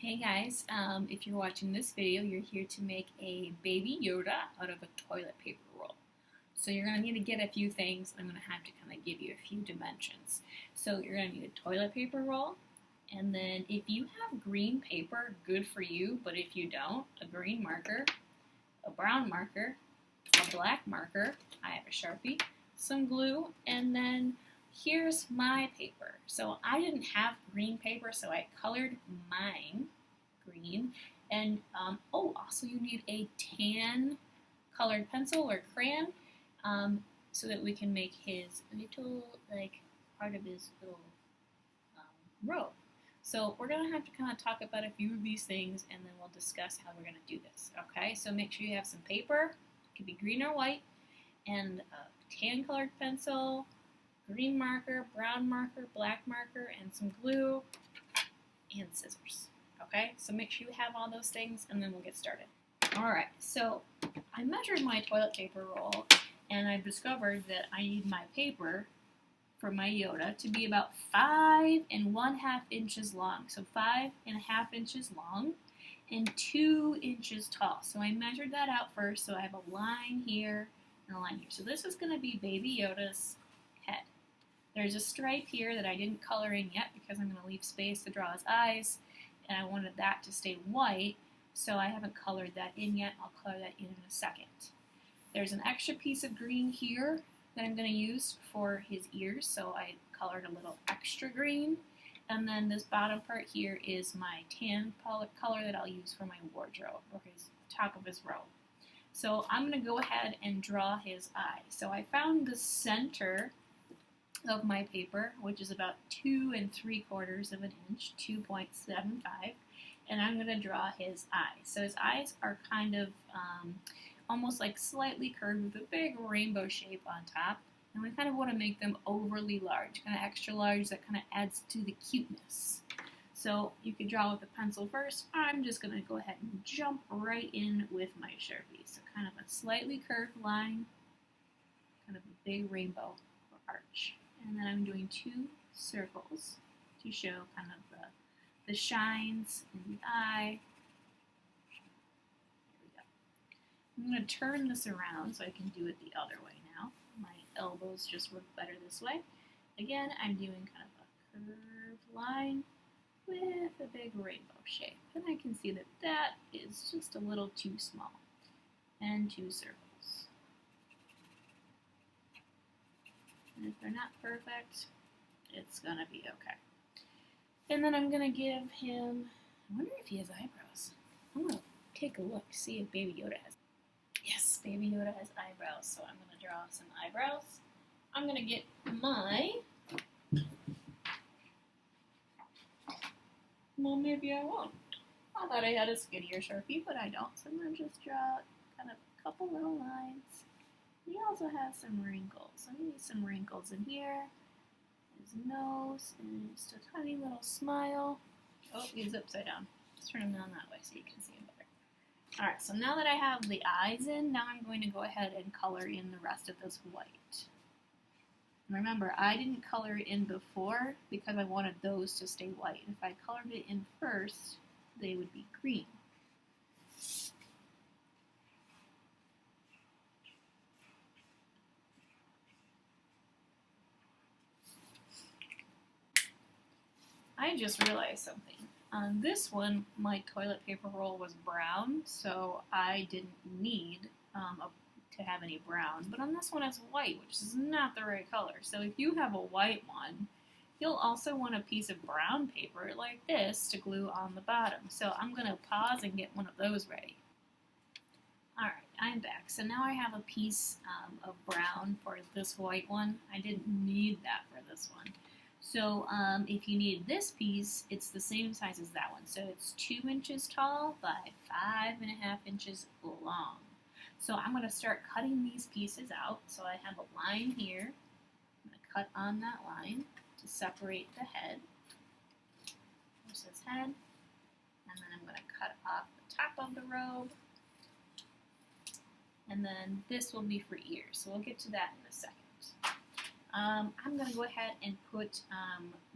Hey guys, if you're watching this video, you're here to make a Baby Yoda out of a toilet paper roll. So you're going to need to get a few things. I'm going to have to kind of give you a few dimensions. So you're going to need a toilet paper roll, and then if you have green paper, good for you, but if you don't, a green marker, a brown marker, a black marker, I have a Sharpie, some glue, and then here's my paper. So I didn't have green paper, so I colored mine green. And also you need a tan colored pencil or crayon so that we can make his little, part of his little robe. So we're going to have to kind of talk about a few of these things, and then we'll discuss how we're going to do this. Okay, so make sure you have some paper. It could be green or white, and a tan colored pencil, green marker, brown marker, black marker, and some glue, and scissors. Okay, so make sure you have all those things, and then we'll get started. Alright, so I measured my toilet paper roll, and I discovered that I need my paper for my Yoda to be about 5½ inches long. So 5½ inches long and 2 inches tall. So I measured that out first, so I have a line here and a line here. So this is going to be Baby Yoda's head. There's a stripe here that I didn't color in yet because I'm going to leave space to draw his eyes, and I wanted that to stay white, so I haven't colored that in yet. I'll color that in a second. There's an extra piece of green here that I'm going to use for his ears, so I colored a little extra green. And then this bottom part here is my tan color that I'll use for my wardrobe, or his top of his robe. So I'm going to go ahead and draw his eye. So I found the center of my paper, which is about 2 3/4 of an inch, 2.75, and I'm going to draw his eyes. So his eyes are kind of almost like slightly curved with a big rainbow shape on top, and we kind of want to make them overly large, kind of extra large. That kind of adds to the cuteness. So you could draw with a pencil first. I'm just going to go ahead and jump right in with my Sharpie. So kind of a slightly curved line, kind of a big rainbow or arch. And then I'm doing 2 circles to show kind of the shines in the eye. There we go. I'm going to turn this around so I can do it the other way now. My elbows just work better this way. Again, I'm doing kind of a curved line with a big rainbow shape. And I can see that that is just a little too small. And 2 circles. And if they're not perfect, it's going to be okay. And then I'm going to give him, I wonder if he has eyebrows. I'm going to take a look, see if Baby Yoda has. Yes, Baby Yoda has eyebrows, so I'm going to draw some eyebrows. I'm going to get my, well, maybe I won't. I thought I had a skinnier Sharpie, but I don't, so I'm going to just draw kind of a couple little lines. He also has some wrinkles. So I need some wrinkles in here. His nose, and just a tiny little smile. Oh, he's upside down. Let's turn him down that way so you can see him better. Alright, so now that I have the eyes in, now I'm going to go ahead and color in the rest of this white. Remember, I didn't color it in before because I wanted those to stay white. If I colored it in first, they would be green. I just realized something. On this one, my toilet paper roll was brown, so I didn't need to have any brown. But on this one, it's white, which is not the right color. So if you have a white one, you'll also want a piece of brown paper like this to glue on the bottom. So I'm going to pause and get one of those ready. Alright, I'm back. So now I have a piece of brown for this white one. I didn't need that for this one. So if you need this piece, it's the same size as that one. So it's 2 inches tall by 5½ inches long. So I'm going to start cutting these pieces out. So I have a line here. I'm going to cut on that line to separate the head. There's his head. And then I'm going to cut off the top of the robe. And then this will be for ears. So we'll get to that in a second. I'm going to go ahead and put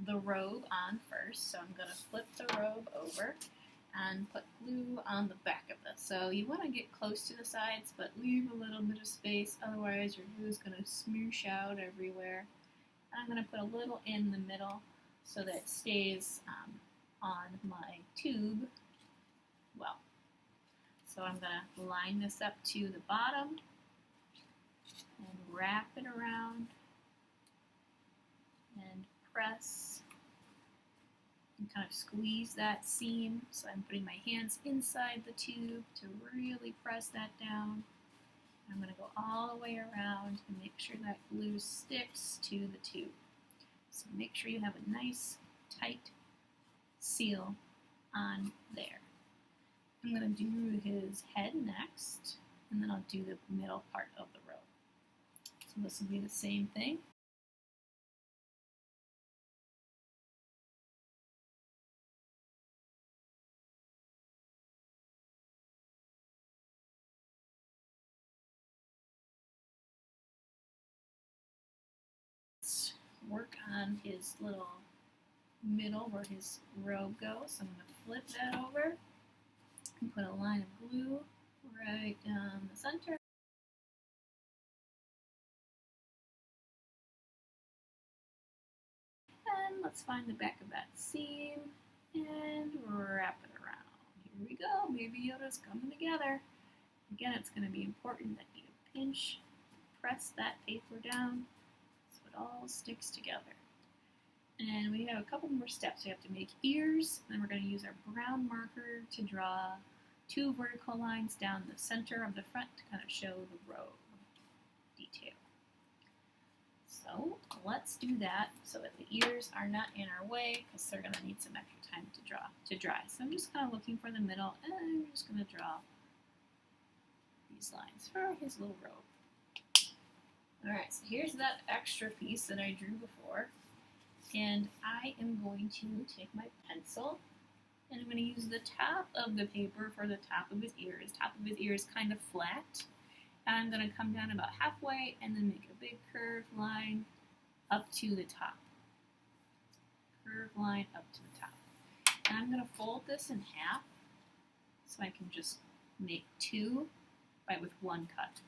the robe on first. So I'm going to flip the robe over, and put glue on the back of this. So you want to get close to the sides, but leave a little bit of space, otherwise your glue is going to smoosh out everywhere. And I'm going to put a little in the middle so that it stays on my tube well. So I'm going to line this up to the bottom and wrap it around and press and kind of squeeze that seam. So I'm putting my hands inside the tube to really press that down. I'm going to go all the way around and make sure that glue sticks to the tube. So make sure you have a nice tight seal on there. I'm going to do his head next, and then I'll do the middle part of the robe. So this will be the same thing. Let's work on his little middle where his robe goes. So I'm going to flip that over and put a line of glue right down the center. And let's find the back of that seam and wrap it around. Here we go, Baby Yoda's coming together. Again, it's going to be important that you pinch, press that paper down so it all sticks together. And we have a couple more steps. We have to make ears, and then we're going to use our brown marker to draw 2 vertical lines down the center of the front to kind of show the robe detail. So let's do that so that the ears are not in our way, because they're going to need some extra time to dry. So I'm just kind of looking for the middle, and I'm just going to draw these lines for his little robe. Alright, so here's that extra piece that I drew before, and I am going to take my pencil and I'm going to use the top of the paper for the top of his ear. His top of his ear is kind of flat. And I'm going to come down about halfway and then make a big curved line up to the top. Curved line up to the top. And I'm going to fold this in half so I can just make 2 with 1 cut.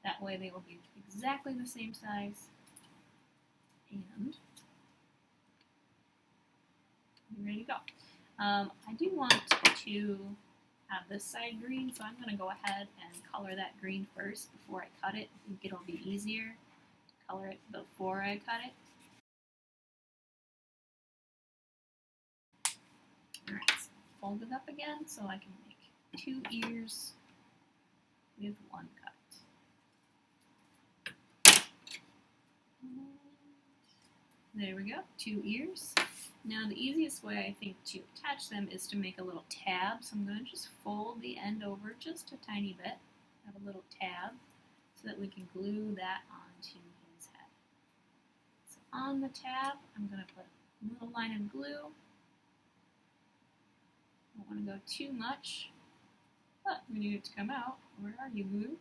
That way they will be exactly the same size. And you're ready to go. I do want to have this side green, so I'm going to go ahead and color that green first before I cut it. I think it'll be easier to color it before I cut it. Alright, so fold it up again so I can make 2 ears with 1 cut. And there we go, 2 ears. Now the easiest way I think to attach them is to make a little tab. So I'm going to just fold the end over just a tiny bit, have a little tab, so that we can glue that onto his head. So on the tab, I'm going to put a little line of glue. I don't want to go too much, but we need it to come out. Where are you, glue?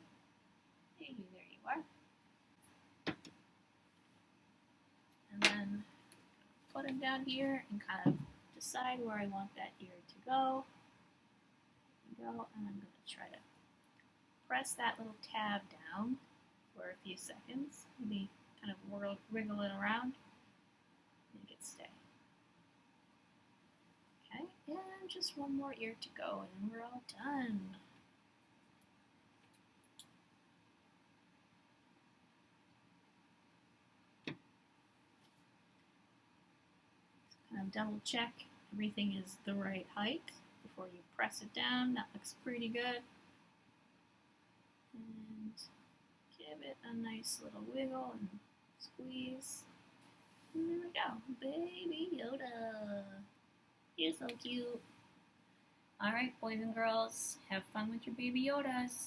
Hey, there you are. And then put him down here and kind of decide where I want that ear to go. And I'm going to try to press that little tab down for a few seconds. Maybe kind of wiggle it around, make it stay. Okay, and just 1 more ear to go, and we're all done. Double check everything is the right height before you press it down. That looks pretty good. And give it a nice little wiggle and squeeze. And there we go. Baby Yoda. You're so cute. Alright, boys and girls, have fun with your Baby Yodas.